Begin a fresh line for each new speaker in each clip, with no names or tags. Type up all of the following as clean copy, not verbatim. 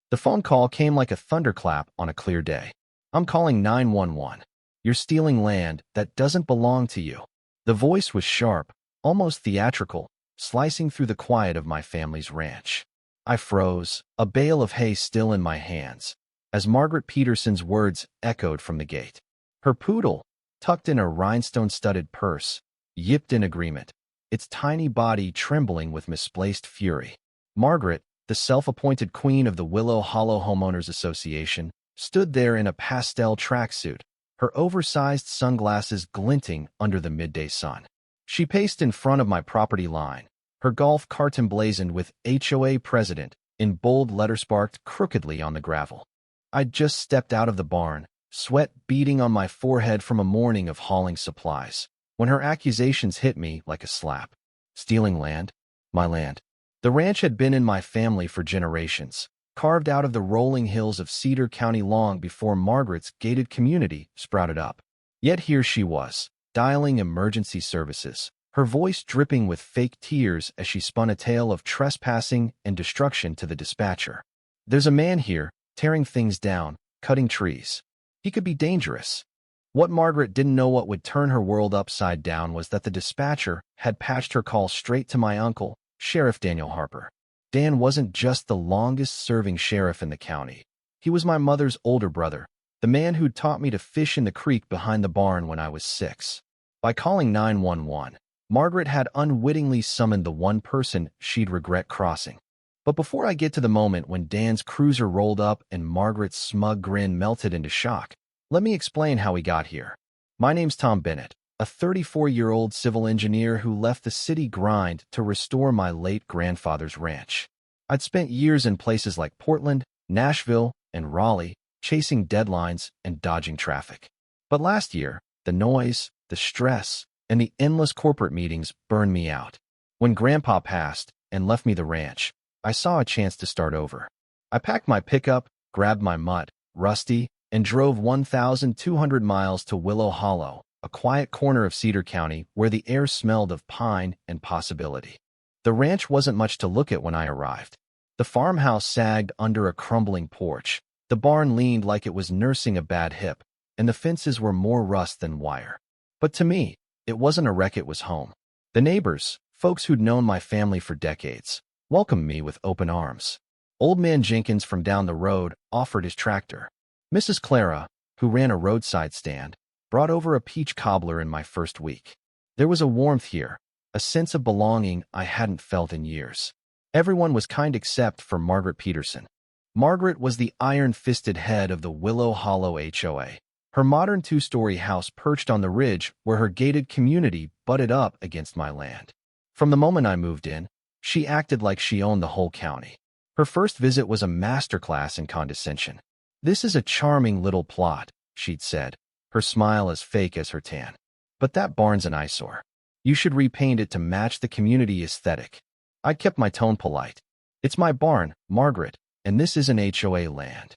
The phone call came like a thunderclap on a clear day. "I'm calling 911. You're stealing land that doesn't belong to you." The voice was sharp, almost theatrical, slicing through the quiet of my family's ranch. I froze, a bale of hay still in my hands, as Margaret Peterson's words echoed from the gate. Her poodle, tucked in a rhinestone-studded purse, yipped in agreement, its tiny body trembling with misplaced fury. Margaret, the self-appointed queen of the Willow Hollow Homeowners Association, stood there in a pastel tracksuit, her oversized sunglasses glinting under the midday sun. She paced in front of my property line, her golf cart emblazoned with HOA President in bold letters sparked crookedly on the gravel. I'd just stepped out of the barn, sweat beading on my forehead from a morning of hauling supplies, when her accusations hit me like a slap. Stealing land? My land. The ranch had been in my family for generations, carved out of the rolling hills of Cedar County long before Margaret's gated community sprouted up. Yet here she was, dialing emergency services, her voice dripping with fake tears as she spun a tale of trespassing and destruction to the dispatcher. "There's a man here, tearing things down, cutting trees. He could be dangerous." What Margaret didn't know what would turn her world upside down was that the dispatcher had patched her call straight to my uncle, Sheriff Daniel Harper. Dan wasn't just the longest-serving sheriff in the county. He was my mother's older brother, the man who'd taught me to fish in the creek behind the barn when I was 6. By calling 911, Margaret had unwittingly summoned the one person she'd regret crossing. But before I get to the moment when Dan's cruiser rolled up and Margaret's smug grin melted into shock, let me explain how we got here. My name's Tom Bennett, a 34-year-old civil engineer who left the city grind to restore my late grandfather's ranch. I'd spent years in places like Portland, Nashville, and Raleigh, chasing deadlines and dodging traffic. But last year, the noise, the stress, and the endless corporate meetings burned me out. When Grandpa passed and left me the ranch, I saw a chance to start over. I packed my pickup, grabbed my mutt, Rusty, and drove 1,200 miles to Willow Hollow, a quiet corner of Cedar County where the air smelled of pine and possibility. The ranch wasn't much to look at when I arrived. The farmhouse sagged under a crumbling porch, the barn leaned like it was nursing a bad hip, and the fences were more rust than wire. But to me, it wasn't a wreck, it was home. The neighbors, folks who'd known my family for decades, welcomed me with open arms. Old man Jenkins from down the road offered his tractor. Mrs. Clara, who ran a roadside stand, brought over a peach cobbler in my first week. There was a warmth here, a sense of belonging I hadn't felt in years. Everyone was kind except for Margaret Peterson. Margaret was the iron-fisted head of the Willow Hollow HOA, her modern 2-story house perched on the ridge where her gated community butted up against my land. From the moment I moved in, she acted like she owned the whole county. Her first visit was a masterclass in condescension. "This is a charming little plot," she'd said, her smile as fake as her tan. "But that barn's an eyesore. You should repaint it to match the community aesthetic." I kept my tone polite. "It's my barn, Margaret, and this isn't HOA land."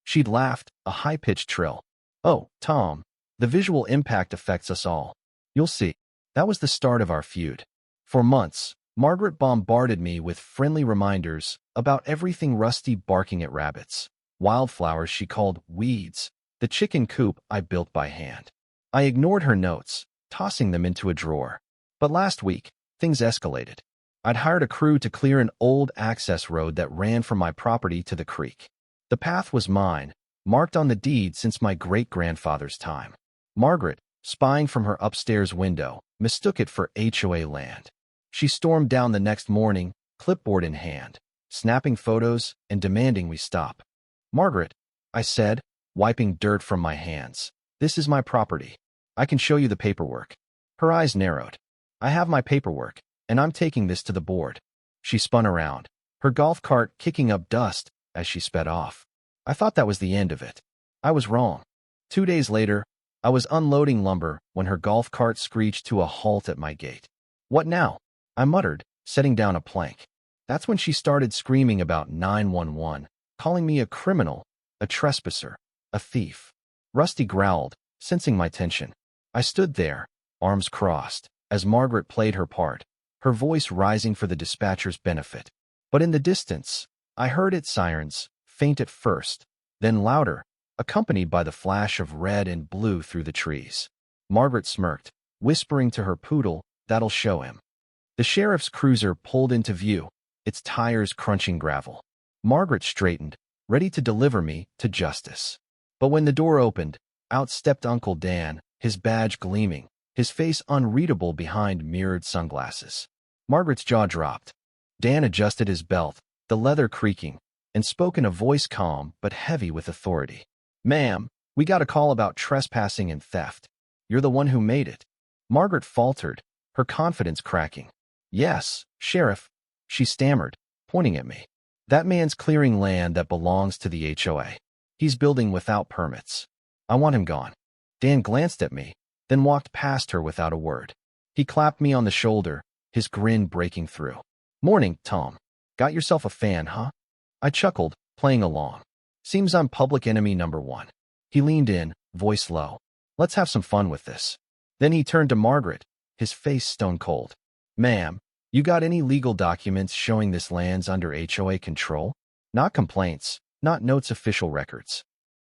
She'd laughed, a high-pitched trill. "Oh, Tom, the visual impact affects us all. You'll see." That was the start of our feud. For months, Margaret bombarded me with friendly reminders about everything Rusty barking at rabbits, wildflowers she called weeds, the chicken coop I built by hand. I ignored her notes, tossing them into a drawer. But last week, things escalated. I'd hired a crew to clear an old access road that ran from my property to the creek. The path was mine, marked on the deed since my great-grandfather's time. Margaret, spying from her upstairs window, mistook it for HOA land. She stormed down the next morning, clipboard in hand, snapping photos and demanding we stop. "Margaret," I said, wiping dirt from my hands, "this is my property. I can show you the paperwork." Her eyes narrowed. "I have my paperwork, and I'm taking this to the board." She spun around, her golf cart kicking up dust as she sped off. I thought that was the end of it. I was wrong. 2 days later, I was unloading lumber when her golf cart screeched to a halt at my gate. "What now?" I muttered, setting down a plank. That's when she started screaming about 911, calling me a criminal, a trespasser, a thief. Rusty growled, sensing my tension. I stood there, arms crossed, as Margaret played her part, her voice rising for the dispatcher's benefit. But in the distance, I heard its sirens, faint at first, then louder, accompanied by the flash of red and blue through the trees. Margaret smirked, whispering to her poodle, "That'll show him." The sheriff's cruiser pulled into view, its tires crunching gravel. Margaret straightened, ready to deliver me to justice. But when the door opened, out stepped Uncle Dan, his badge gleaming, his face unreadable behind mirrored sunglasses. Margaret's jaw dropped. Dan adjusted his belt, the leather creaking, and spoke in a voice calm but heavy with authority. "Ma'am, we got a call about trespassing and theft. You're the one who made it." Margaret faltered, her confidence cracking. "Yes, Sheriff," she stammered, pointing at me. "That man's clearing land that belongs to the HOA. He's building without permits. I want him gone." Dan glanced at me, then walked past her without a word. He clapped me on the shoulder, his grin breaking through. "Morning, Tom. Got yourself a fan, huh?" I chuckled, playing along. "Seems I'm public enemy number one." He leaned in, voice low. "Let's have some fun with this." Then he turned to Margaret, his face stone cold. "Ma'am, you got any legal documents showing this land's under HOA control? Not complaints, not notes, official records."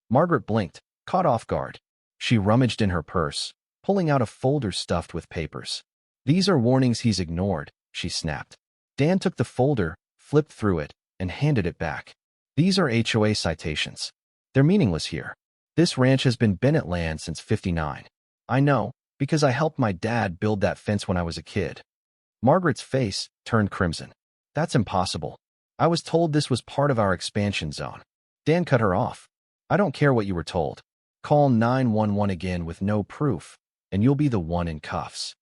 Margaret blinked, caught off guard. She rummaged in her purse, pulling out a folder stuffed with papers. "These are warnings he's ignored," she snapped. Dan took the folder, flipped through it, and handed it back. "These are HOA citations. They're meaningless here. This ranch has been Bennett land since '59. I know, because I helped my dad build that fence when I was a kid." Margaret's face turned crimson. "That's impossible. I was told this was part of our expansion zone." Dan cut her off. "I don't care what you were told. Call 911 again with no proof, and you'll be the one in cuffs."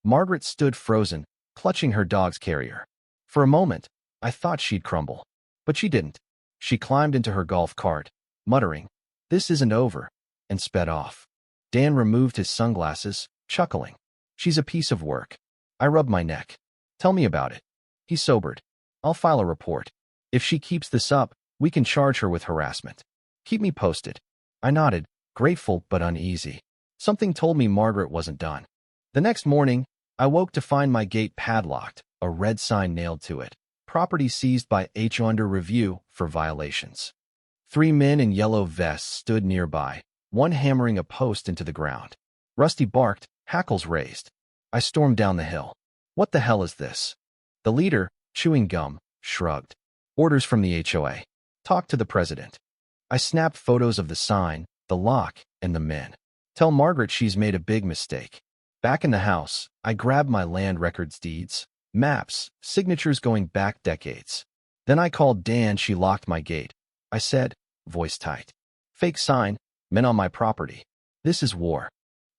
Margaret stood frozen, clutching her dog's carrier. For a moment, I thought she'd crumble. But she didn't. She climbed into her golf cart, muttering, "This isn't over," and sped off. Dan removed his sunglasses, chuckling. "She's a piece of work." I rubbed my neck. "Tell me about it." He sobered. "I'll file a report. If she keeps this up, we can charge her with harassment. Keep me posted." I nodded, grateful but uneasy. Something told me Margaret wasn't done. The next morning, I woke to find my gate padlocked, a red sign nailed to it. "Property seized by HO under review for violations." 3 men in yellow vests stood nearby, one hammering a post into the ground. Rusty barked, hackles raised. I stormed down the hill. "What the hell is this?" The leader, chewing gum, shrugged. "Orders from the HOA. Talk to the president." I snapped photos of the sign, the lock, and the men. "Tell Margaret she's made a big mistake." Back in the house, I grabbed my land records deeds, maps, signatures going back decades. Then I called Dan. She locked my gate. I said, voice tight, "Fake sign, men on my property. This is war."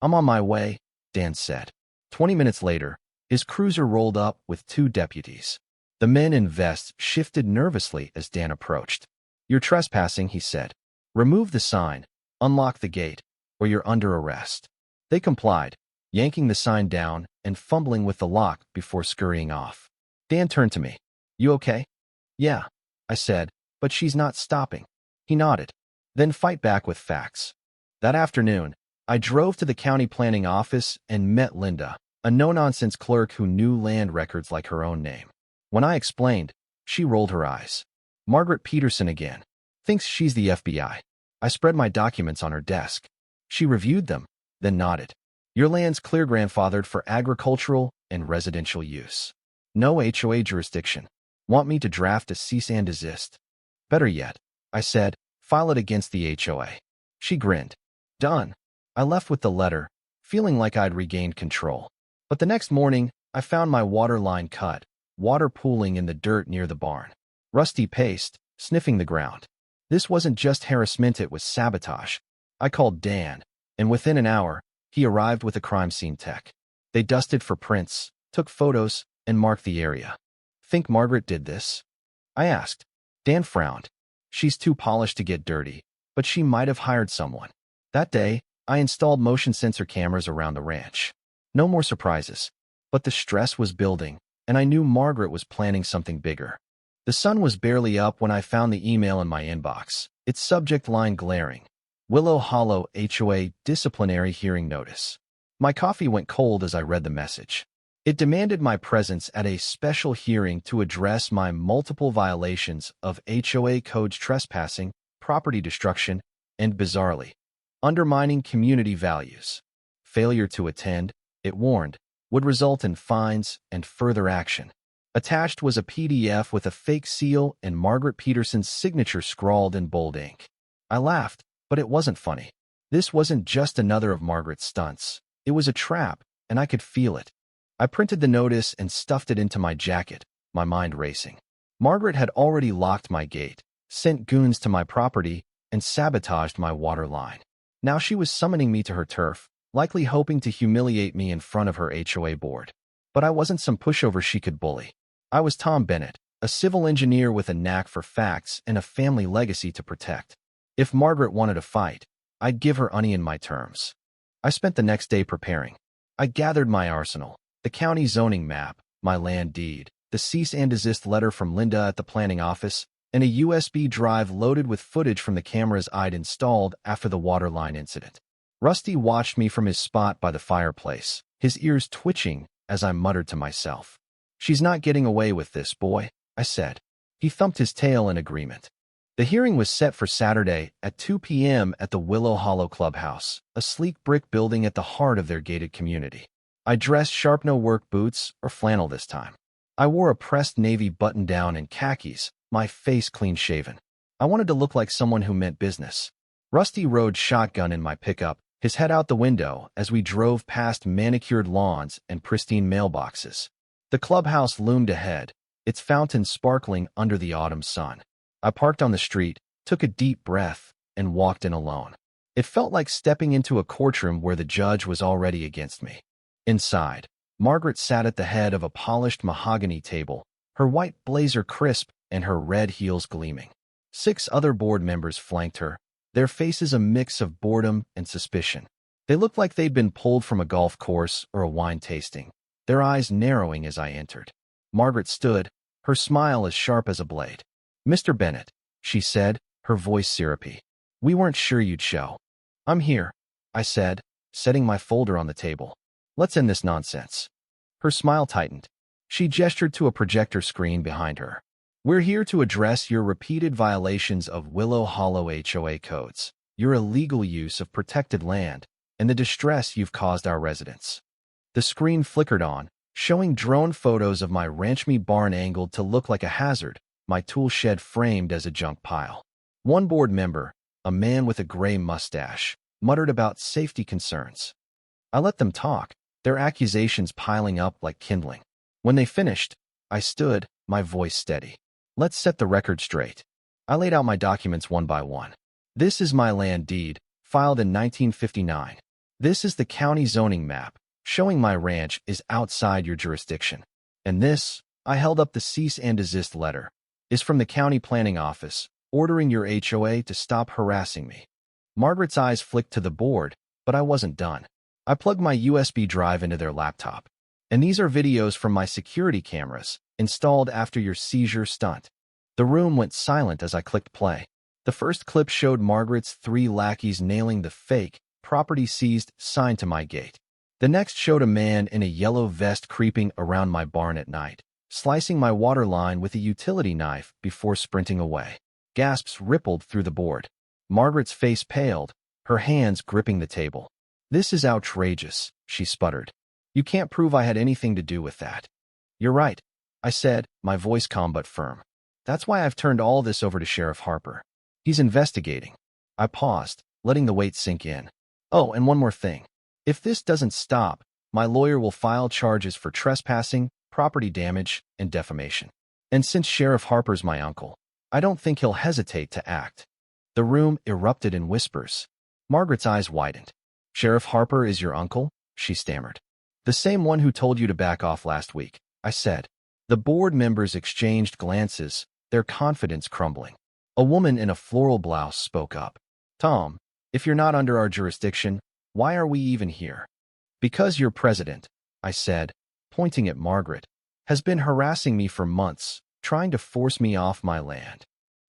"I'm on my way," Dan said. 20 minutes later, his cruiser rolled up with 2 deputies. The men in vests shifted nervously as Dan approached. "You're trespassing," he said. "Remove the sign, unlock the gate, or you're under arrest." They complied, yanking the sign down and fumbling with the lock before scurrying off. Dan turned to me. "You okay?" "Yeah," I said, "but she's not stopping." He nodded. "Then fight back with facts." That afternoon, I drove to the county planning office and met Linda, a no-nonsense clerk who knew land records like her own name. When I explained, she rolled her eyes. "Margaret Peterson again. Thinks she's the FBI." I spread my documents on her desk. She reviewed them, then nodded. "Your land's clear grandfathered for agricultural and residential use. No HOA jurisdiction. Want me to draft a cease and desist?" "Better yet," I said, "file it against the HOA." She grinned. "Done." I left with the letter, feeling like I'd regained control. But the next morning, I found my water line cut, water pooling in the dirt near the barn. Rusty paced, sniffing the ground. This wasn't just harassment, it was sabotage. I called Dan, and within an hour, he arrived with a crime scene tech. They dusted for prints, took photos, and marked the area. "Think Margaret did this?" I asked. Dan frowned. "She's too polished to get dirty, but she might have hired someone." That day, I installed motion sensor cameras around the ranch. No more surprises. But the stress was building, and I knew Margaret was planning something bigger. The sun was barely up when I found the email in my inbox, its subject line glaring. "Willow Hollow HOA Disciplinary Hearing Notice." My coffee went cold as I read the message. It demanded my presence at a special hearing to address my multiple violations of HOA codes trespassing, property destruction, and bizarrely, undermining community values. Failure to attend, it warned, would result in fines and further action. Attached was a PDF with a fake seal and Margaret Peterson's signature scrawled in bold ink. I laughed, but it wasn't funny. This wasn't just another of Margaret's stunts. It was a trap, and I could feel it. I printed the notice and stuffed it into my jacket, my mind racing. Margaret had already locked my gate, sent goons to my property, and sabotaged my water line. Now she was summoning me to her turf, likely hoping to humiliate me in front of her HOA board. But I wasn't some pushover she could bully. I was Tom Bennett, a civil engineer with a knack for facts and a family legacy to protect. If Margaret wanted a fight, I'd give her onion my terms. I spent the next day preparing. I gathered my arsenal. The county zoning map, my land deed, the cease and desist letter from Linda at the planning office, and a USB drive loaded with footage from the cameras I'd installed after the water line incident. Rusty watched me from his spot by the fireplace, his ears twitching as I muttered to myself. "She's not getting away with this, boy," I said. He thumped his tail in agreement. The hearing was set for Saturday at 2 p.m. at the Willow Hollow Clubhouse, a sleek brick building at the heart of their gated community. I dressed sharp no-work boots or flannel this time. I wore a pressed navy button-down and khakis, my face clean-shaven. I wanted to look like someone who meant business. Rusty rode shotgun in my pickup, his head out the window as we drove past manicured lawns and pristine mailboxes. The clubhouse loomed ahead, its fountain sparkling under the autumn sun. I parked on the street, took a deep breath, and walked in alone. It felt like stepping into a courtroom where the judge was already against me. Inside, Margaret sat at the head of a polished mahogany table, her white blazer crisp and her red heels gleaming. 6 other board members flanked her, their faces a mix of boredom and suspicion. They looked like they'd been pulled from a golf course or a wine tasting, their eyes narrowing as I entered. Margaret stood, her smile as sharp as a blade. "Mr. Bennett," she said, her voice syrupy. "We weren't sure you'd show." "I'm here," I said, setting my folder on the table. "Let's end this nonsense." Her smile tightened. She gestured to a projector screen behind her. "We're here to address your repeated violations of Willow Hollow HOA codes, your illegal use of protected land, and the distress you've caused our residents." The screen flickered on, showing drone photos of my ranch me barn angled to look like a hazard, my tool shed framed as a junk pile. One board member, a man with a gray mustache, muttered about safety concerns. I let them talk, their accusations piling up like kindling. When they finished, I stood, my voice steady. "Let's set the record straight." I laid out my documents one by one. "This is my land deed, filed in 1959. This is the county zoning map, showing my ranch is outside your jurisdiction. And this," I held up the cease and desist letter, "is from the county planning office, ordering your HOA to stop harassing me." Margaret's eyes flicked to the board, but I wasn't done. I plugged my USB drive into their laptop. "And these are videos from my security cameras, installed after your seizure stunt." The room went silent as I clicked play. The first clip showed Margaret's 3 lackeys nailing the fake, property seized sign to my gate. The next showed a man in a yellow vest creeping around my barn at night, slicing my water line with a utility knife before sprinting away. Gasps rippled through the board. Margaret's face paled, her hands gripping the table. "This is outrageous," she sputtered. "You can't prove I had anything to do with that." "You're right," I said, my voice calm but firm. "That's why I've turned all this over to Sheriff Harper. He's investigating." I paused, letting the weight sink in. "Oh, and one more thing. If this doesn't stop, my lawyer will file charges for trespassing, property damage, and defamation. And since Sheriff Harper's my uncle, I don't think he'll hesitate to act." The room erupted in whispers. Margaret's eyes widened. "Sheriff Harper is your uncle?" she stammered. "The same one who told you to back off last week," I said. The board members exchanged glances, their confidence crumbling. A woman in a floral blouse spoke up. "Tom, if you're not under our jurisdiction, why are we even here?" "Because your president," I said, pointing at Margaret, "has been harassing me for months, trying to force me off my land."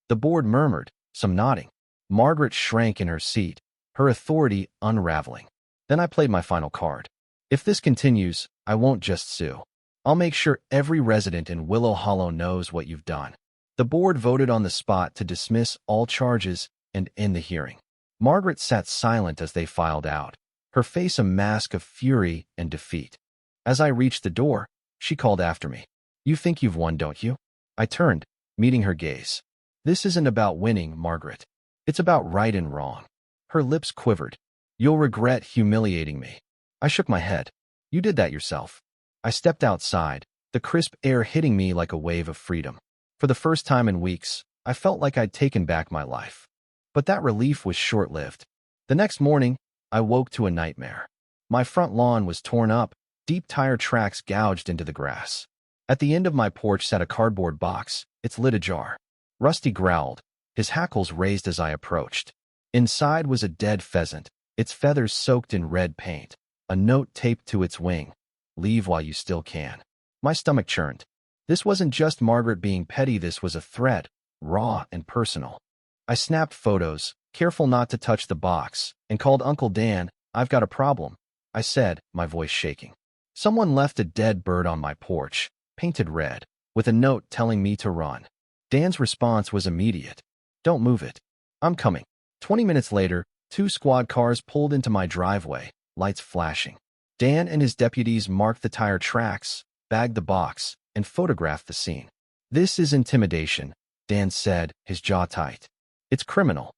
The board murmured, some nodding. Margaret shrank in her seat, her authority unraveling. Then I played my final card. If this continues, I won't just sue. I'll make sure every resident in Willow Hollow knows what you've done." The board voted on the spot to dismiss all charges and end the hearing. Margaret sat silent as they filed out, her face a mask of fury and defeat. As I reached the door, she called after me. "You think you've won, don't you?" I turned, meeting her gaze. "This isn't about winning, Margaret. It's about right and wrong." Her lips quivered. "You'll regret humiliating me." I shook my head. "You did that yourself." I stepped outside, the crisp air hitting me like a wave of freedom. For the first time in weeks, I felt like I'd taken back my life. But that relief was short-lived. The next morning, I woke to a nightmare. My front lawn was torn up, deep tire tracks gouged into the grass. At the end of my porch sat a cardboard box, its lid ajar. Rusty growled, his hackles raised as I approached. Inside was a dead pheasant, its feathers soaked in red paint, a note taped to its wing. "Leave while you still can." My stomach churned. This wasn't just Margaret being petty, this was a threat, raw and personal. I snapped photos, careful not to touch the box, and called Uncle Dan. "I've got a problem," I said, my voice shaking. "Someone left a dead bird on my porch, painted red, with a note telling me to run." Dan's response was immediate. "Don't move it. I'm coming." 20 minutes later, 2 squad cars pulled into my driveway, lights flashing. Dan and his deputies marked the tire tracks, bagged the box, and photographed the scene. "This is intimidation," Dan said, his jaw tight. "It's criminal."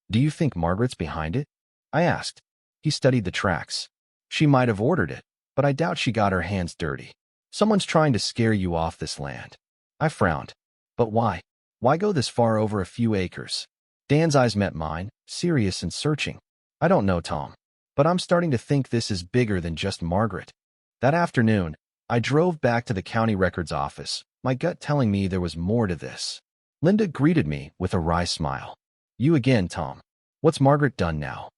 "Do you think Margaret's behind it?" I asked. He studied the tracks. "She might have ordered it, but I doubt she got her hands dirty. Someone's trying to scare you off this land." I frowned. "But why? Why go this far over a few acres?" Dan's eyes met mine, serious and searching. "I don't know, Tom, but I'm starting to think this is bigger than just Margaret." That afternoon, I drove back to the county records office, my gut telling me there was more to this. Linda greeted me with a wry smile. "You again, Tom. What's Margaret done now?"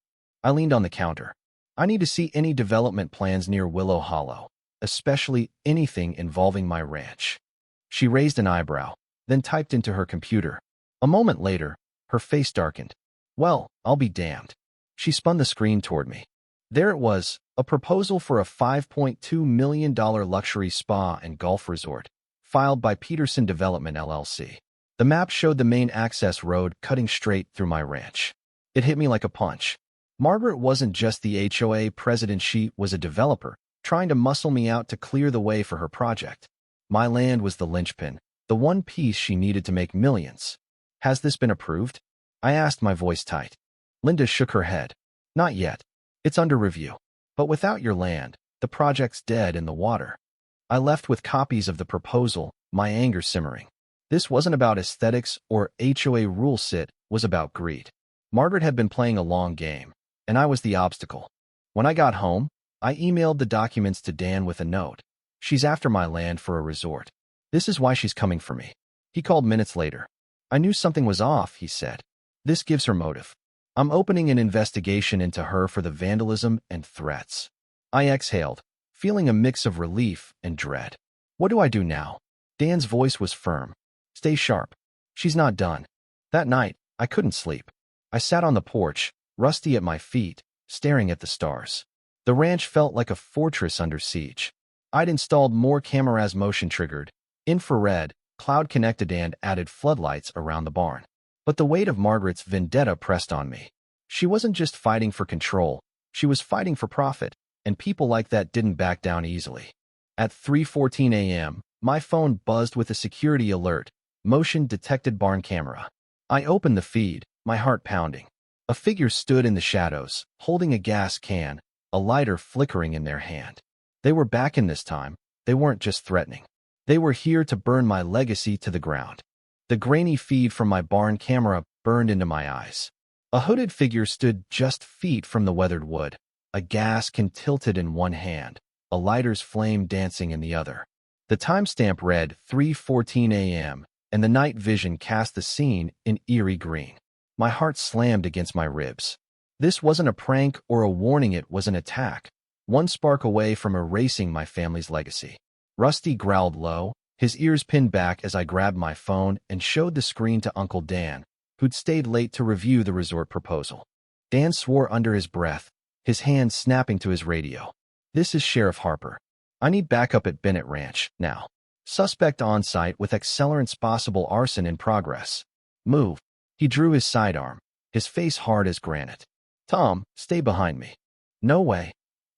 I leaned on the counter. "I need to see any development plans near Willow Hollow, especially anything involving my ranch." She raised an eyebrow, then typed into her computer. A moment later, her face darkened. "Well, I'll be damned." She spun the screen toward me. There it was, a proposal for a $5.2 million luxury spa and golf resort, filed by Peterson Development LLC. The map showed the main access road cutting straight through my ranch. It hit me like a punch. Margaret wasn't just the HOA president, she was a developer, trying to muscle me out to clear the way for her project. My land was the linchpin, the one piece she needed to make millions. "Has this been approved?" I asked, my voice tight. Linda shook her head. "Not yet. It's under review. But without your land, the project's dead in the water." I left with copies of the proposal, my anger simmering. This wasn't about aesthetics or HOA rules, it was about greed. Margaret had been playing a long game, and I was the obstacle. When I got home, I emailed the documents to Dan with a note. "She's after my land for a resort. This is why she's coming for me." He called minutes later. "I knew something was off," he said. "This gives her motive. I'm opening an investigation into her for the vandalism and threats." I exhaled, feeling a mix of relief and dread. "What do I do now?" Dan's voice was firm. "Stay sharp. She's not done." That night, I couldn't sleep. I sat on the porch, Rusty at my feet, staring at the stars. The ranch felt like a fortress under siege. I'd installed more cameras, motion-triggered, infrared, cloud-connected, and added floodlights around the barn. But the weight of Margaret's vendetta pressed on me. She wasn't just fighting for control, she was fighting for profit, and people like that didn't back down easily. At 3:14 a.m., my phone buzzed with a security alert, motion detected barn camera. I opened the feed, my heart pounding. A figure stood in the shadows, holding a gas can, a lighter flickering in their hand. They were back in this time. They weren't just threatening. They were here to burn my legacy to the ground. The grainy feed from my barn camera burned into my eyes. A hooded figure stood just feet from the weathered wood, a gas can tilted in one hand, a lighter's flame dancing in the other. The timestamp read 3:14 a.m., and the night vision cast the scene in eerie green. My heart slammed against my ribs. This wasn't a prank or a warning, it was an attack, one spark away from erasing my family's legacy. Rusty growled low, his ears pinned back as I grabbed my phone and showed the screen to Uncle Dan, who'd stayed late to review the resort proposal. Dan swore under his breath, his hand snapping to his radio. This is Sheriff Harper. I need backup at Bennett Ranch, now. Suspect on site with accelerants, possible arson in progress. Move. He drew his sidearm, his face hard as granite. Tom, stay behind me. No way,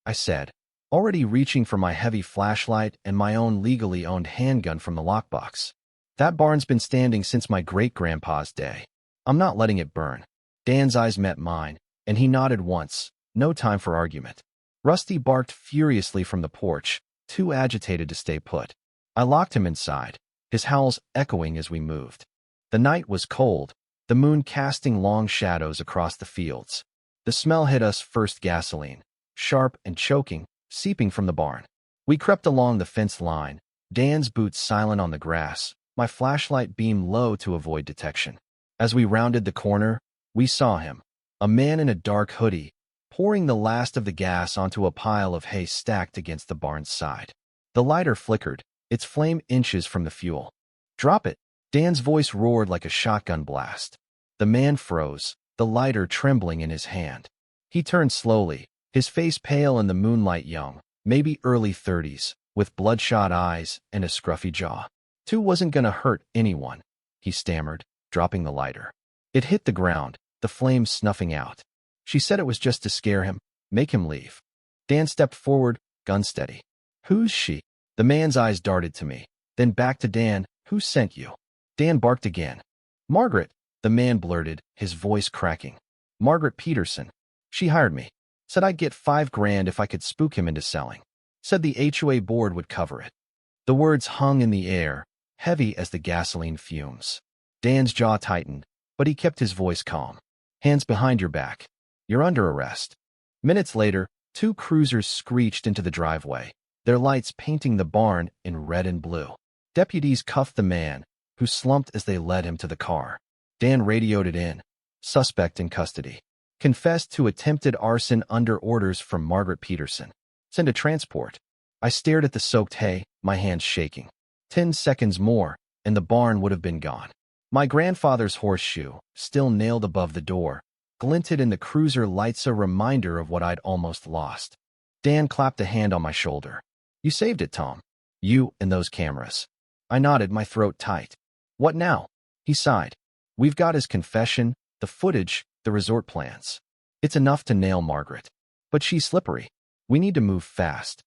I said, already reaching for my heavy flashlight and my own legally owned handgun from the lockbox. That barn's been standing since my great-grandpa's day. I'm not letting it burn. Dan's eyes met mine, and he nodded once. No time for argument. Rusty barked furiously from the porch, too agitated to stay put. I locked him inside, his howls echoing as we moved. The night was cold, the moon casting long shadows across the fields. The smell hit us first, gasoline, sharp and choking, seeping from the barn. We crept along the fence line, Dan's boots silent on the grass, my flashlight beam low to avoid detection. As we rounded the corner, we saw him, a man in a dark hoodie, pouring the last of the gas onto a pile of hay stacked against the barn's side. The lighter flickered, its flame inches from the fuel. Drop it! Dan's voice roared like a shotgun blast. The man froze, the lighter trembling in his hand. He turned slowly, his face pale in the moonlight, young, maybe early 30s, with bloodshot eyes and a scruffy jaw. Two wasn't gonna hurt anyone, he stammered, dropping the lighter. It hit the ground, the flames snuffing out. She said it was just to scare him, make him leave. Dan stepped forward, gun steady. Who's she? The man's eyes darted to me, then back to Dan. Who sent you? Dan barked again. Margaret, the man blurted, his voice cracking. Margaret Peterson. She hired me. Said I'd get $5,000 if I could spook him into selling. Said the HOA board would cover it. The words hung in the air, heavy as the gasoline fumes. Dan's jaw tightened, but he kept his voice calm. Hands behind your back. You're under arrest. Minutes later, two cruisers screeched into the driveway, their lights painting the barn in red and blue. Deputies cuffed the man, who slumped as they led him to the car. Dan radioed it in. Suspect in custody. Confessed to attempted arson under orders from Margaret Peterson. Send a transport. I stared at the soaked hay, my hands shaking. 10 seconds more, and the barn would have been gone. My grandfather's horseshoe, still nailed above the door, glinted in the cruiser lights, a reminder of what I'd almost lost. Dan clapped a hand on my shoulder. You saved it, Tom. You and those cameras. I nodded, my throat tight. What now? He sighed. We've got his confession, the footage, the resort plans. It's enough to nail Margaret. But she's slippery. We need to move fast.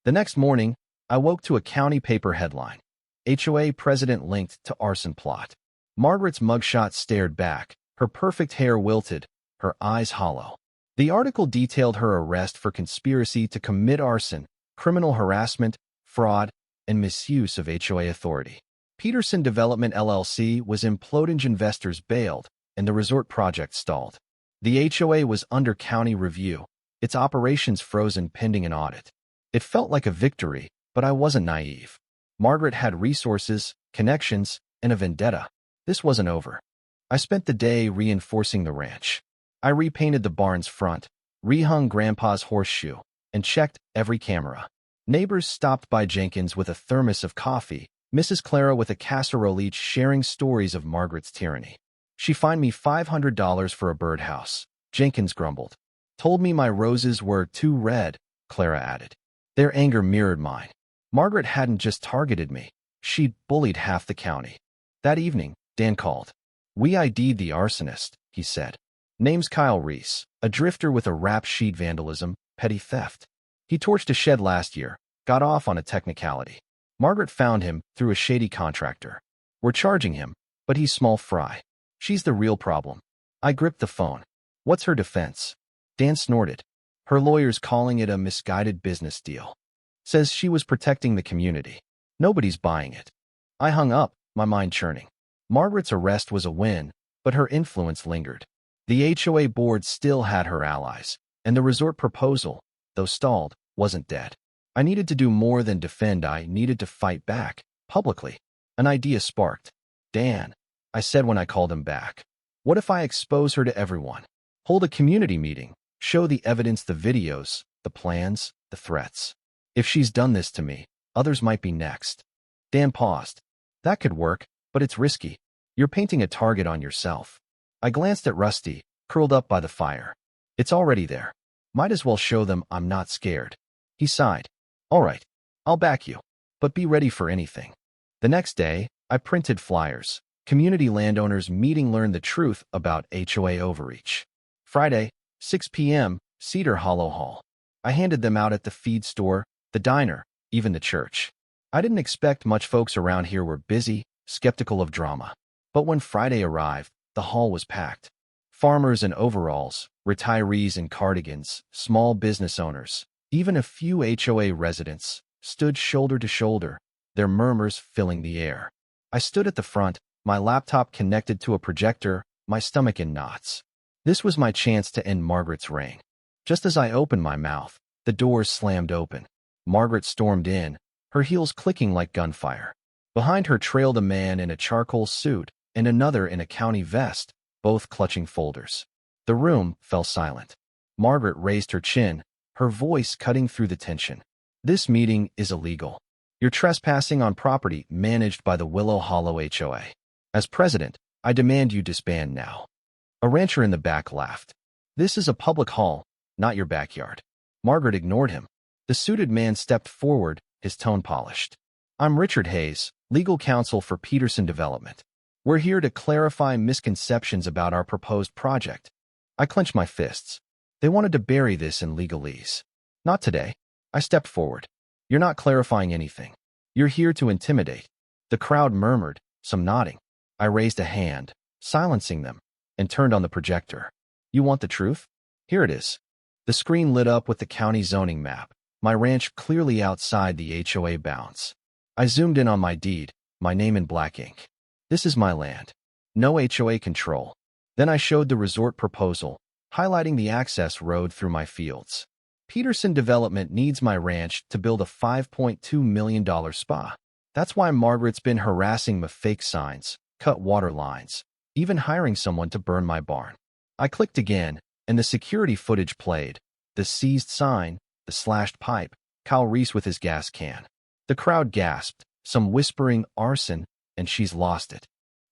The next morning, I woke to a county paper headline. HOA president linked to arson plot. Margaret's mugshot stared back, her perfect hair wilted, her eyes hollow. The article detailed her arrest for conspiracy to commit arson, criminal harassment, fraud, and misuse of HOA authority. Peterson Development LLC was imploding, investors bailed, and the resort project stalled. The HOA was under county review, its operations frozen pending an audit. It felt like a victory, but I wasn't naive. Margaret had resources, connections, and a vendetta. This wasn't over. I spent the day reinforcing the ranch. I repainted the barn's front, rehung Grandpa's horseshoe, and checked every camera. Neighbors stopped by Jenkins with a thermos of coffee, Mrs. Clara with a casserole, each sharing stories of Margaret's tyranny. She fined me $500 for a birdhouse, Jenkins grumbled. Told me my roses were too red, Clara added. Their anger mirrored mine. Margaret hadn't just targeted me. She'd bullied half the county. That evening, Dan called. We ID'd the arsonist, he said. Name's Kyle Reese, a drifter with a rap sheet, vandalism, petty theft. He torched a shed last year, got off on a technicality. Margaret found him through a shady contractor. We're charging him, but he's small fry. She's the real problem. I gripped the phone. What's her defense? Dan snorted. Her lawyer's calling it a misguided business deal. Says she was protecting the community. Nobody's buying it. I hung up, my mind churning. Margaret's arrest was a win, but her influence lingered. The HOA board still had her allies, and the resort proposal, though stalled, wasn't dead. I needed to do more than defend. I needed to fight back, publicly. An idea sparked. Dan, I said when I called him back. What if I expose her to everyone? Hold a community meeting, show the evidence, the videos, the plans, the threats. If she's done this to me, others might be next. Dan paused. That could work, but it's risky. You're painting a target on yourself. I glanced at Rusty, curled up by the fire. It's already there. Might as well show them I'm not scared. He sighed. All right, I'll back you, but be ready for anything. The next day, I printed flyers. Community landowners meeting learn the truth about HOA overreach. Friday, 6 p.m., Cedar Hollow Hall. I handed them out at the feed store, the diner, even the church. I didn't expect much. Folks around here were busy, skeptical of drama. But when Friday arrived, the hall was packed. Farmers in overalls, retirees in cardigans, small business owners, even a few HOA residents, stood shoulder to shoulder, their murmurs filling the air. I stood at the front, my laptop connected to a projector, my stomach in knots. This was my chance to end Margaret's reign. Just as I opened my mouth, the doors slammed open. Margaret stormed in, her heels clicking like gunfire. Behind her trailed a man in a charcoal suit and another in a county vest, both clutching folders. The room fell silent. Margaret raised her chin, her voice cutting through the tension. This meeting is illegal. You're trespassing on property managed by the Willow Hollow HOA. As president, I demand you disband now. A rancher in the back laughed. This is a public hall, not your backyard. Margaret ignored him. The suited man stepped forward, his tone polished. I'm Richard Hayes, legal counsel for Peterson Development. We're here to clarify misconceptions about our proposed project. I clenched my fists. They wanted to bury this in legalese. Not today. I stepped forward. You're not clarifying anything. You're here to intimidate. The crowd murmured, some nodding. I raised a hand, silencing them, and turned on the projector. You want the truth? Here it is. The screen lit up with the county zoning map, my ranch clearly outside the HOA bounds. I zoomed in on my deed, my name in black ink. This is my land. No HOA control. Then I showed the resort proposal, highlighting the access road through my fields. Peterson Development needs my ranch to build a $5.2 million spa. That's why Margaret's been harassing me. Fake signs, cut water lines, even hiring someone to burn my barn. I clicked again, and the security footage played. The seized sign, the slashed pipe, Kyle Reese with his gas can. The crowd gasped, some whispering arson, and she's lost it.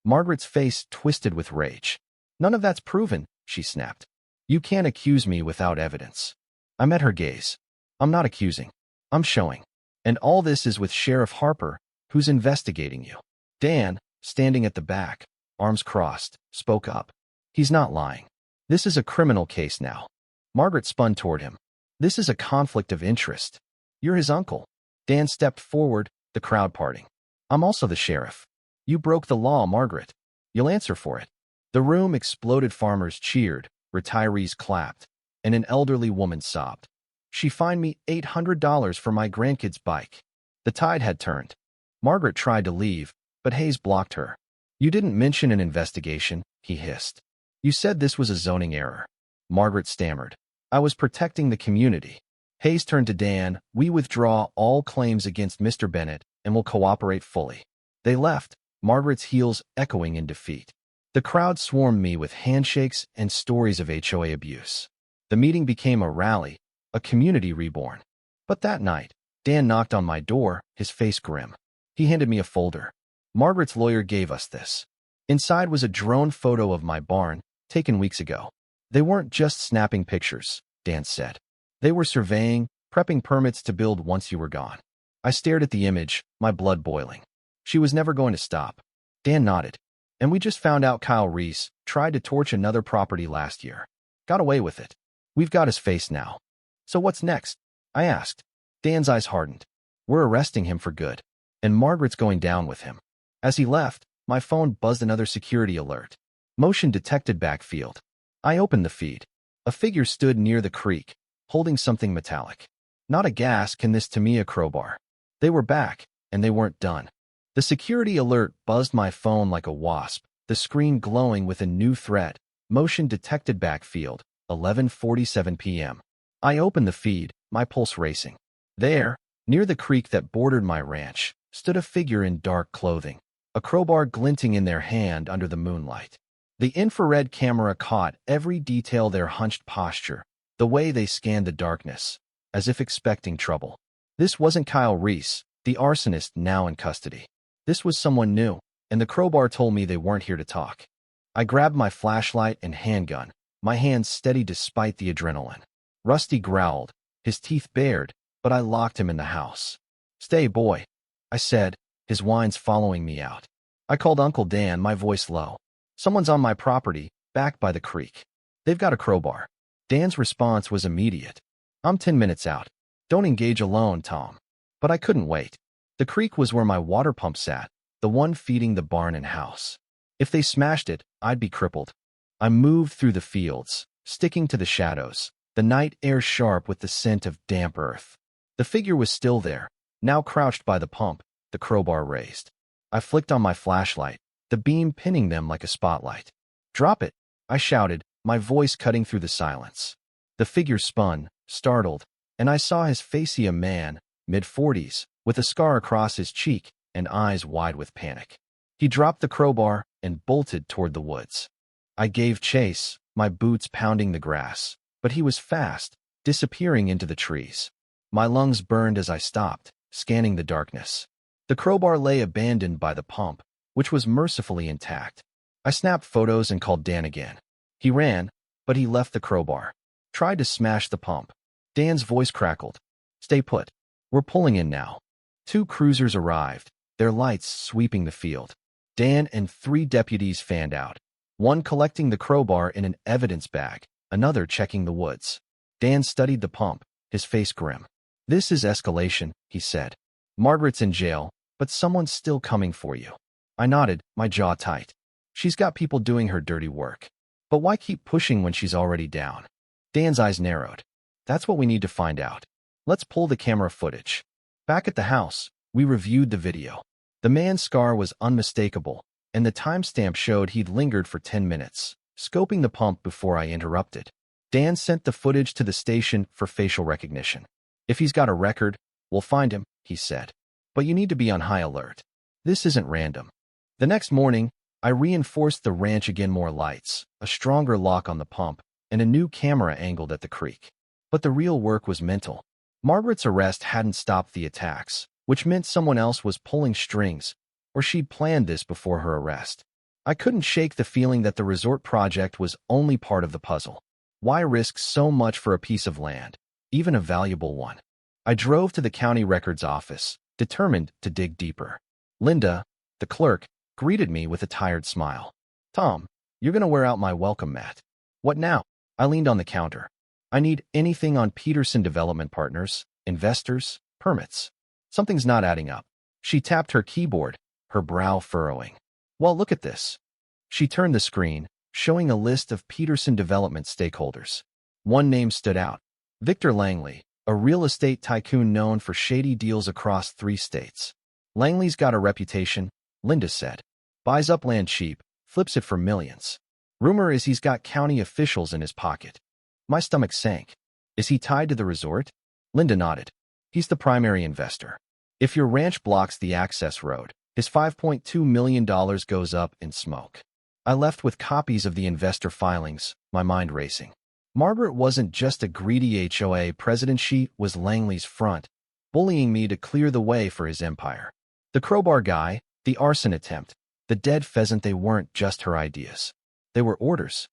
Margaret's face twisted with rage. None of that's proven, she snapped. You can't accuse me without evidence. I met her gaze. I'm not accusing. I'm showing. And all this is with Sheriff Harper, who's investigating you. Dan, standing at the back, arms crossed, spoke up. He's not lying. This is a criminal case now. Margaret spun toward him. This is a conflict of interest. You're his uncle. Dan stepped forward, the crowd parting. I'm also the sheriff. You broke the law, Margaret. You'll answer for it. The room exploded. Farmers cheered, retirees clapped, and an elderly woman sobbed. She fined me $800 for my grandkid's bike. The tide had turned. Margaret tried to leave, but Hayes blocked her. You didn't mention an investigation, he hissed. You said this was a zoning error. Margaret stammered. I was protecting the community. Hayes turned to Dan. We withdraw all claims against Mr. Bennett and will cooperate fully. They left, Margaret's heels echoing in defeat. The crowd swarmed me with handshakes and stories of HOA abuse. The meeting became a rally, a community reborn. But that night, Dan knocked on my door, his face grim. He handed me a folder. Margaret's lawyer gave us this. Inside was a drone photo of my barn, taken weeks ago. They weren't just snapping pictures, Dan said. They were surveying, prepping permits to build once you were gone. I stared at the image, my blood boiling. She was never going to stop. Dan nodded. And we just found out Kyle Reese tried to torch another property last year. Got away with it. We've got his face now. So what's next? I asked. Dan's eyes hardened. We're arresting him for good. And Margaret's going down with him. As he left, my phone buzzed another security alert. Motion detected backfield. I opened the feed. A figure stood near the creek, holding something metallic. Not a gas can this to me a crowbar. They were back, and they weren't done. The security alert buzzed my phone like a wasp, the screen glowing with a new threat. Motion detected backfield, 11:47 p.m. I opened the feed, my pulse racing. There, near the creek that bordered my ranch, stood a figure in dark clothing, a crowbar glinting in their hand under the moonlight. The infrared camera caught every detail: their hunched posture, the way they scanned the darkness, as if expecting trouble. This wasn't Kyle Reese, the arsonist now in custody. This was someone new, and the crowbar told me they weren't here to talk. I grabbed my flashlight and handgun, my hands steady despite the adrenaline. Rusty growled, his teeth bared, but I locked him in the house. "Stay, boy," I said, his whines following me out. I called Uncle Dan, my voice low. "Someone's on my property, back by the creek. They've got a crowbar." Dan's response was immediate. "I'm 10 minutes out. Don't engage alone, Tom." But I couldn't wait. The creek was where my water pump sat, the one feeding the barn and house. If they smashed it, I'd be crippled. I moved through the fields, sticking to the shadows, the night air sharp with the scent of damp earth. The figure was still there, now crouched by the pump, the crowbar raised. I flicked on my flashlight, the beam pinning them like a spotlight. "Drop it," I shouted, my voice cutting through the silence. The figure spun, startled, and I saw his face, a man, mid-40s, with a scar across his cheek and eyes wide with panic. He dropped the crowbar and bolted toward the woods. I gave chase, my boots pounding the grass, but he was fast, disappearing into the trees. My lungs burned as I stopped, scanning the darkness. The crowbar lay abandoned by the pump, which was mercifully intact. I snapped photos and called Dan again. He ran, but he left the crowbar. Tried to smash the pump. Dan's voice crackled. "Stay put. We're pulling in now." 2 cruisers arrived, their lights sweeping the field. Dan and 3 deputies fanned out, one collecting the crowbar in an evidence bag, another checking the woods. Dan studied the pump, his face grim. "This is escalation," he said. "Margaret's in jail, but someone's still coming for you." I nodded, my jaw tight. She's got people doing her dirty work. But why keep pushing when she's already down? Dan's eyes narrowed. "That's what we need to find out. Let's pull the camera footage." Back at the house, we reviewed the video. The man's scar was unmistakable, and the timestamp showed he'd lingered for 10 minutes, scoping the pump before I interrupted. Dan sent the footage to the station for facial recognition. "If he's got a record, we'll find him," he said. "But you need to be on high alert. This isn't random." The next morning, I reinforced the ranch again, more lights, a stronger lock on the pump, and a new camera angled at the creek. But the real work was mental. Margaret's arrest hadn't stopped the attacks, which meant someone else was pulling strings, or she'd planned this before her arrest. I couldn't shake the feeling that the resort project was only part of the puzzle. Why risk so much for a piece of land, even a valuable one? I drove to the county records office, determined to dig deeper. Linda, the clerk, greeted me with a tired smile. "Tom, you're going to wear out my welcome mat." "What now?" I leaned on the counter. "I need anything on Peterson Development Partners, investors, permits. Something's not adding up." She tapped her keyboard, her brow furrowing. "Well, look at this." She turned the screen, showing a list of Peterson Development stakeholders. One name stood out: Victor Langley, a real estate tycoon known for shady deals across 3 states. "Langley's got a reputation," Linda said. "Buys up land cheap, flips it for millions. Rumor is he's got county officials in his pocket." My stomach sank. "Is he tied to the resort?" Linda nodded. "He's the primary investor. If your ranch blocks the access road, his $5.2 million goes up in smoke." I left with copies of the investor filings, my mind racing. Margaret wasn't just a greedy HOA president, she was Langley's front, bullying me to clear the way for his empire. The crowbar guy, the arson attempt, the dead pheasant, they weren't just her ideas. They were orders.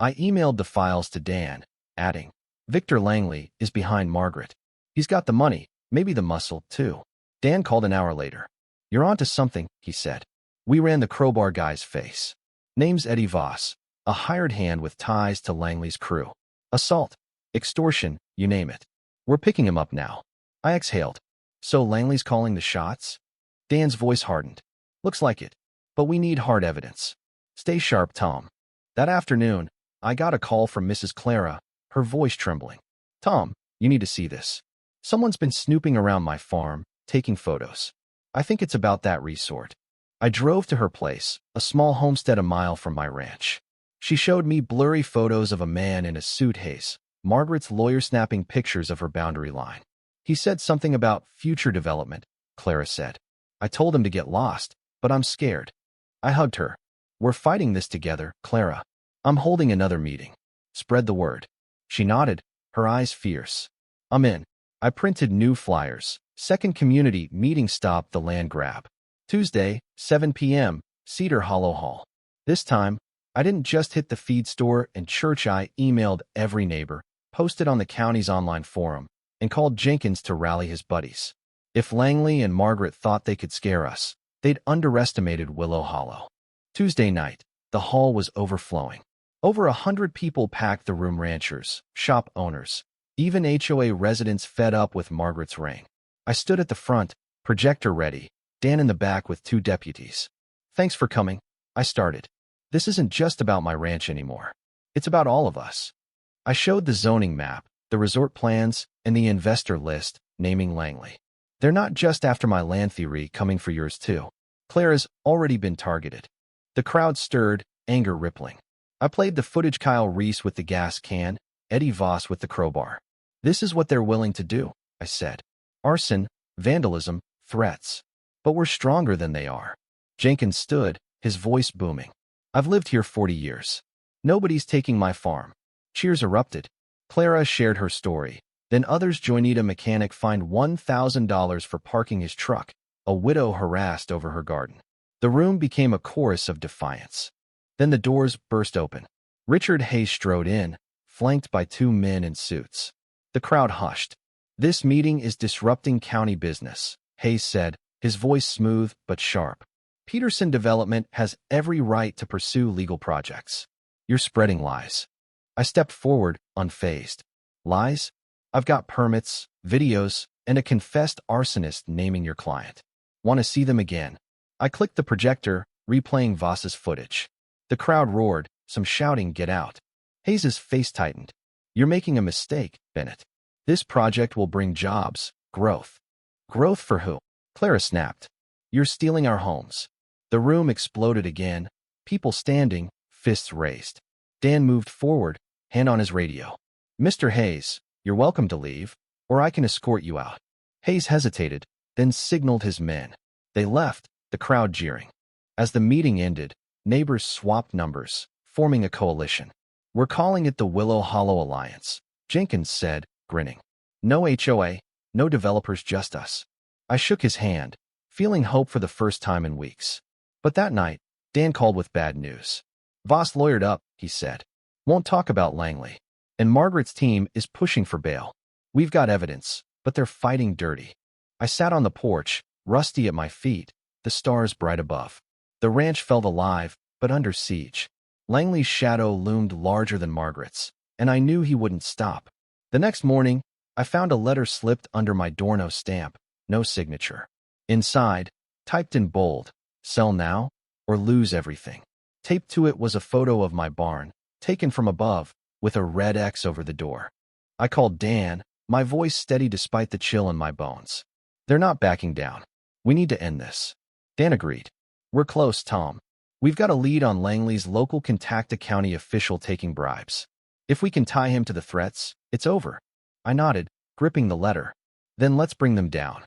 I emailed the files to Dan, adding, "Victor Langley is behind Margaret. He's got the money, maybe the muscle, too." Dan called an hour later. "You're onto something," he said. We ran the crowbar guy's face. Name's Eddie Voss, a hired hand with ties to Langley's crew. Assault, extortion, you name it. We're picking him up now. I exhaled. "So Langley's calling the shots?" Dan's voice hardened. "Looks like it. But we need hard evidence. Stay sharp, Tom." That afternoon, I got a call from Mrs. Clara, her voice trembling. "Tom, you need to see this. Someone's been snooping around my farm, taking photos. I think it's about that resort." I drove to her place, a small homestead a mile from my ranch. She showed me blurry photos of a man in a suitcase, Margaret's lawyer snapping pictures of her boundary line. "He said something about future development," Clara said. "I told him to get lost, but I'm scared." I hugged her. "We're fighting this together, Clara. I'm holding another meeting. Spread the word." She nodded, her eyes fierce. "I'm in." I printed new flyers. Second community meeting, stopped the land grab. Tuesday, 7 p.m., Cedar Hollow Hall. This time, I didn't just hit the feed store and church. I emailed every neighbor, posted on the county's online forum, and called Jenkins to rally his buddies. If Langley and Margaret thought they could scare us, they'd underestimated Willow Hollow. Tuesday night, the hall was overflowing. Over 100 people packed the room, ranchers, shop owners, even HOA residents fed up with Margaret's reign. I stood at the front, projector ready, Dan in the back with 2 deputies. Thanks for coming, I started. This isn't just about my ranch anymore. It's about all of us. I showed the zoning map, the resort plans, and the investor list, naming Langley. They're not just after my land theory, coming for yours too. Clara's already been targeted. The crowd stirred, anger rippling. I played the footage: Kyle Reese with the gas can, Eddie Voss with the crowbar. This is what they're willing to do, I said. Arson, vandalism, threats. But we're stronger than they are. Jenkins stood, his voice booming. I've lived here 40 years. Nobody's taking my farm. Cheers erupted. Clara shared her story. Then others joined. A mechanic fined $1,000 for parking his truck. A widow harassed over her garden. The room became a chorus of defiance. Then the doors burst open. Richard Hayes strode in, flanked by 2 men in suits. The crowd hushed. This meeting is disrupting county business, Hayes said, his voice smooth but sharp. Peterson Development has every right to pursue legal projects. You're spreading lies. I stepped forward, unfazed. Lies? I've got permits, videos, and a confessed arsonist naming your client. Want to see them again? I clicked the projector, replaying Voss's footage. The crowd roared, some shouting, "Get out." Hayes's face tightened. You're making a mistake, Bennett. This project will bring jobs, growth. Growth for who? Clara snapped. You're stealing our homes. The room exploded again, people standing, fists raised. Dan moved forward, hand on his radio. Mr. Hayes, you're welcome to leave, or I can escort you out. Hayes hesitated, then signaled his men. They left, the crowd jeering. As the meeting ended, neighbors swapped numbers, forming a coalition. We're calling it the Willow Hollow Alliance, Jenkins said, grinning. No HOA, no developers, just us. I shook his hand, feeling hope for the first time in weeks. But that night, Dan called with bad news. Voss lawyered up, he said. Won't talk about Langley. And Margaret's team is pushing for bail. We've got evidence, but they're fighting dirty. I sat on the porch, Rusty at my feet, the stars bright above. The ranch felt alive, but under siege. Langley's shadow loomed larger than Margaret's, and I knew he wouldn't stop. The next morning, I found a letter slipped under my doorknob stamp, no signature. Inside, typed in bold, sell now or lose everything. Taped to it was a photo of my barn, taken from above, with a red X over the door. I called Dan, my voice steady despite the chill in my bones. They're not backing down. We need to end this. Dan agreed. We're close, Tom. We've got a lead on Langley's local Contacta County official taking bribes. If we can tie him to the threats, it's over. I nodded, gripping the letter. Then let's bring them down.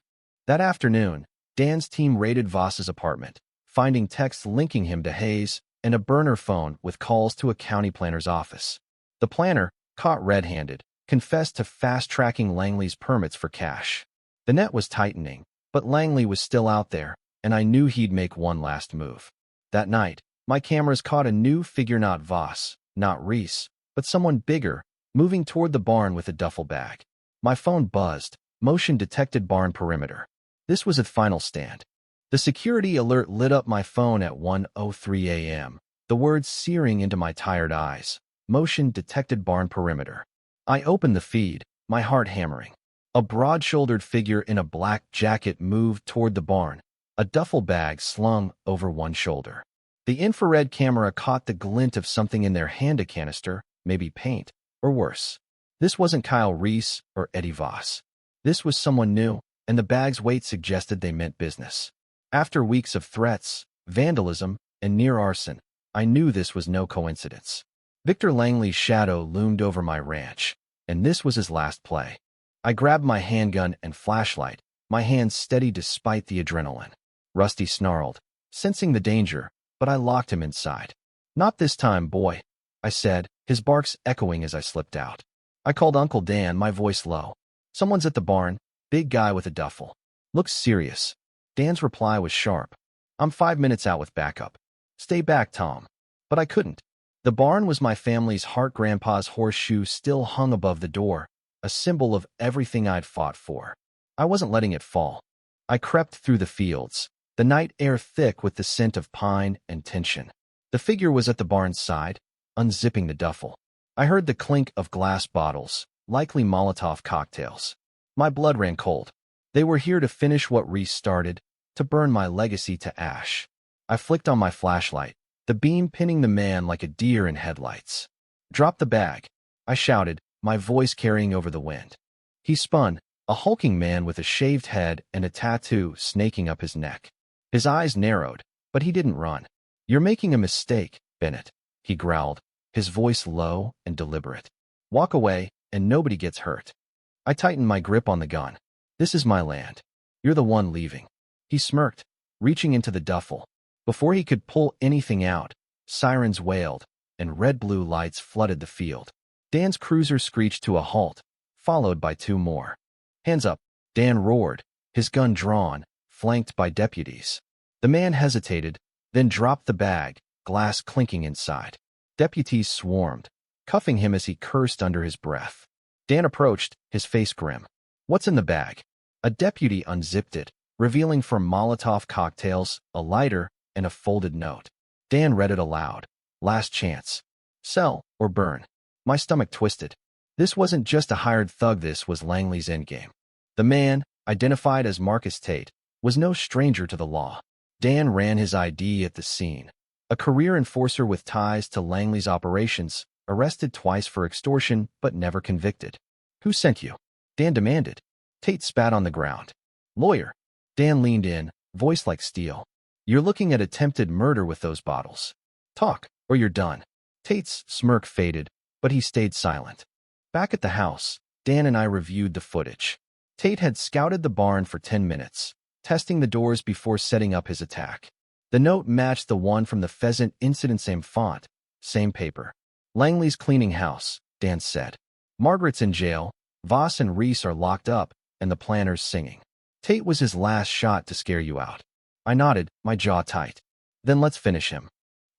That afternoon, Dan's team raided Voss's apartment, finding texts linking him to Hayes and a burner phone with calls to a county planner's office. The planner, caught red-handed, confessed to fast-tracking Langley's permits for cash. The net was tightening, but Langley was still out there, and I knew he'd make one last move. That night, my cameras caught a new figure, not Voss, not Reese, but someone bigger, moving toward the barn with a duffel bag. My phone buzzed, motion detected barn perimeter. This was a final stand. The security alert lit up my phone at 1:03 a.m., the words searing into my tired eyes. Motion detected barn perimeter. I opened the feed, my heart hammering. A broad-shouldered figure in a black jacket moved toward the barn, a duffel bag slung over one shoulder. The infrared camera caught the glint of something in their hand, a canister, maybe paint, or worse. This wasn't Kyle Reese or Eddie Voss. This was someone new, and the bag's weight suggested they meant business. After weeks of threats, vandalism, and near arson, I knew this was no coincidence. Victor Langley's shadow loomed over my ranch, and this was his last play. I grabbed my handgun and flashlight, my hands steady despite the adrenaline. Rusty snarled, sensing the danger, but I locked him inside. Not this time, boy, I said, his barks echoing as I slipped out. I called Uncle Dan, my voice low. Someone's at the barn, big guy with a duffel. Looks serious. Dan's reply was sharp. I'm 5 minutes out with backup. Stay back, Tom. But I couldn't. The barn was my family's heart. Grandpa's horseshoe still hung above the door, a symbol of everything I'd fought for. I wasn't letting it fall. I crept through the fields, the night air thick with the scent of pine and tension. The figure was at the barn's side, unzipping the duffel. I heard the clink of glass bottles, likely Molotov cocktails. My blood ran cold. They were here to finish what Reese started, to burn my legacy to ash. I flicked on my flashlight, the beam pinning the man like a deer in headlights. "Drop the bag," I shouted, my voice carrying over the wind. He spun, a hulking man with a shaved head and a tattoo snaking up his neck. His eyes narrowed, but he didn't run. "You're making a mistake, Bennett," he growled, his voice low and deliberate. "Walk away, and nobody gets hurt." I tightened my grip on the gun. "This is my land. You're the one leaving." He smirked, reaching into the duffel. Before he could pull anything out, sirens wailed, and red-blue lights flooded the field. Dan's cruiser screeched to a halt, followed by two more. "Hands up," Dan roared, his gun drawn, flanked by deputies. The man hesitated, then dropped the bag, glass clinking inside. Deputies swarmed, cuffing him as he cursed under his breath. Dan approached, his face grim. "What's in the bag?" A deputy unzipped it, revealing from Molotov cocktails, a lighter, and a folded note. Dan read it aloud. "Last chance. Sell or burn." My stomach twisted. This wasn't just a hired thug, this was Langley's endgame. The man, identified as Marcus Tate, was no stranger to the law. Dan ran his ID at the scene. A career enforcer with ties to Langley's operations, arrested twice for extortion but never convicted. "Who sent you?" Dan demanded. Tate spat on the ground. "Lawyer." Dan leaned in, voice like steel. "You're looking at attempted murder with those bottles. Talk, or you're done." Tate's smirk faded, but he stayed silent. Back at the house, Dan and I reviewed the footage. Tate had scouted the barn for 10 minutes, testing the doors before setting up his attack. The note matched the one from the Pheasant incident, same font, same paper. "Langley's cleaning house," Dan said. "Margaret's in jail, Voss and Reese are locked up, and the planner's singing. Tate was his last shot to scare you out." I nodded, my jaw tight. "Then let's finish him."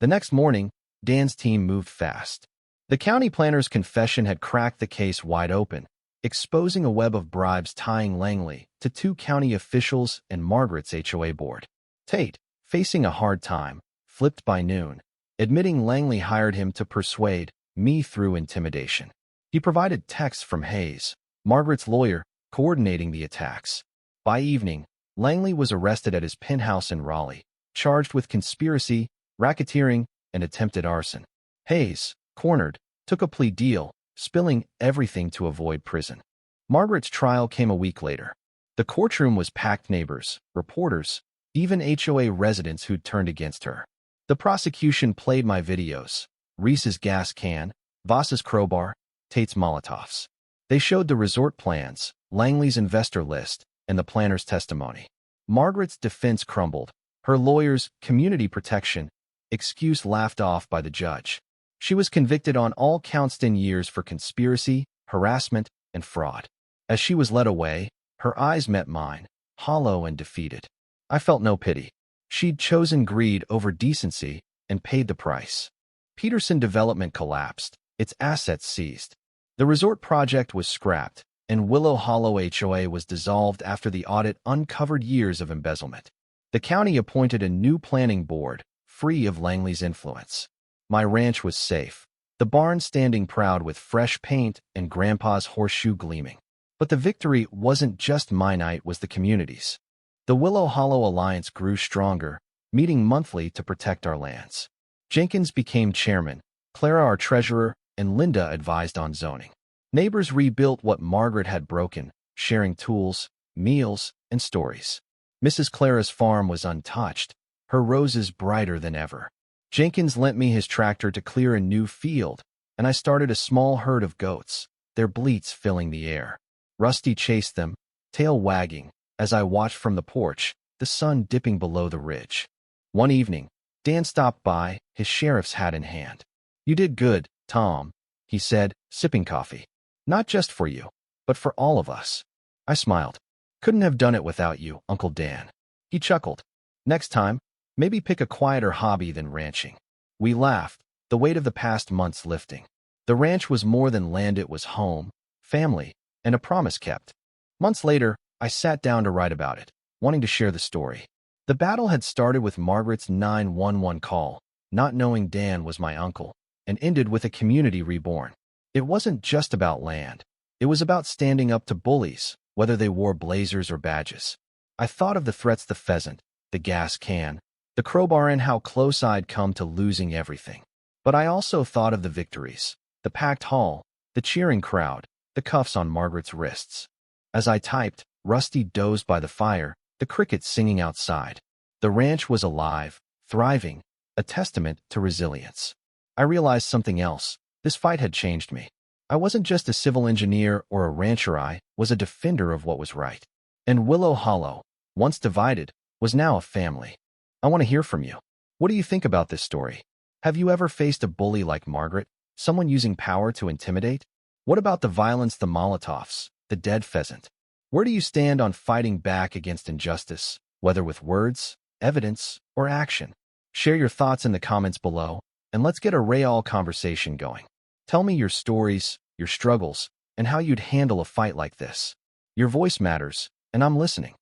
The next morning, Dan's team moved fast. The county planner's confession had cracked the case wide open, exposing a web of bribes tying Langley to two county officials and Margaret's HOA board. Tate, facing a hard time, flipped by noon, admitting Langley hired him to persuade me through intimidation. He provided texts from Hayes, Margaret's lawyer, coordinating the attacks. By evening, Langley was arrested at his penthouse in Raleigh, charged with conspiracy, racketeering, and attempted arson. Hayes, cornered, took a plea deal, spilling everything to avoid prison. Margaret's trial came a week later. The courtroom was packed, neighbors, reporters, even HOA residents who'd turned against her. The prosecution played my videos, Reese's gas can, Voss's crowbar, Tate's Molotovs. They showed the resort plans, Langley's investor list, and the planner's testimony. Margaret's defense crumbled, her lawyer's community protection excuse laughed off by the judge. She was convicted on all counts, 10 years for conspiracy, harassment, and fraud. As she was led away, her eyes met mine, hollow and defeated. I felt no pity. She'd chosen greed over decency and paid the price. Peterson Development collapsed, its assets seized. The resort project was scrapped, and Willow Hollow HOA was dissolved after the audit uncovered years of embezzlement. The county appointed a new planning board, free of Langley's influence. My ranch was safe, the barn standing proud with fresh paint and Grandpa's horseshoe gleaming. But the victory wasn't just mine, it was the community's. The Willow Hollow Alliance grew stronger, meeting monthly to protect our lands. Jenkins became chairman, Clara our treasurer, and Linda advised on zoning. Neighbors rebuilt what Margaret had broken, sharing tools, meals, and stories. Mrs. Clara's farm was untouched, her roses brighter than ever. Jenkins lent me his tractor to clear a new field, and I started a small herd of goats, their bleats filling the air. Rusty chased them, tail wagging, as I watched from the porch, the sun dipping below the ridge. One evening, Dan stopped by, his sheriff's hat in hand. "You did good, Tom," he said, sipping coffee. "Not just for you, but for all of us." I smiled. "Couldn't have done it without you, Uncle Dan." He chuckled. "Next time, maybe pick a quieter hobby than ranching." We laughed, the weight of the past months lifting. The ranch was more than land, it was home, family, and a promise kept. Months later, I sat down to write about it, wanting to share the story. The battle had started with Margaret's 911 call, not knowing Dan was my uncle, and ended with a community reborn. It wasn't just about land. It was about standing up to bullies, whether they wore blazers or badges. I thought of the threats: the pheasant, the gas can, the crowbar, and how close I'd come to losing everything. But I also thought of the victories: the packed hall, the cheering crowd, the cuffs on Margaret's wrists. As I typed, Rusty dozed by the fire, the crickets singing outside. The ranch was alive, thriving, a testament to resilience. I realized something else. This fight had changed me. I wasn't just a civil engineer or a rancher. I was a defender of what was right. And Willow Hollow, once divided, was now a family. I want to hear from you. What do you think about this story? Have you ever faced a bully like Margaret, someone using power to intimidate? What about the violence: the Molotovs, the dead pheasant? Where do you stand on fighting back against injustice, whether with words, evidence, or action? Share your thoughts in the comments below, and let's get a real conversation going. Tell me your stories, your struggles, and how you'd handle a fight like this. Your voice matters, and I'm listening.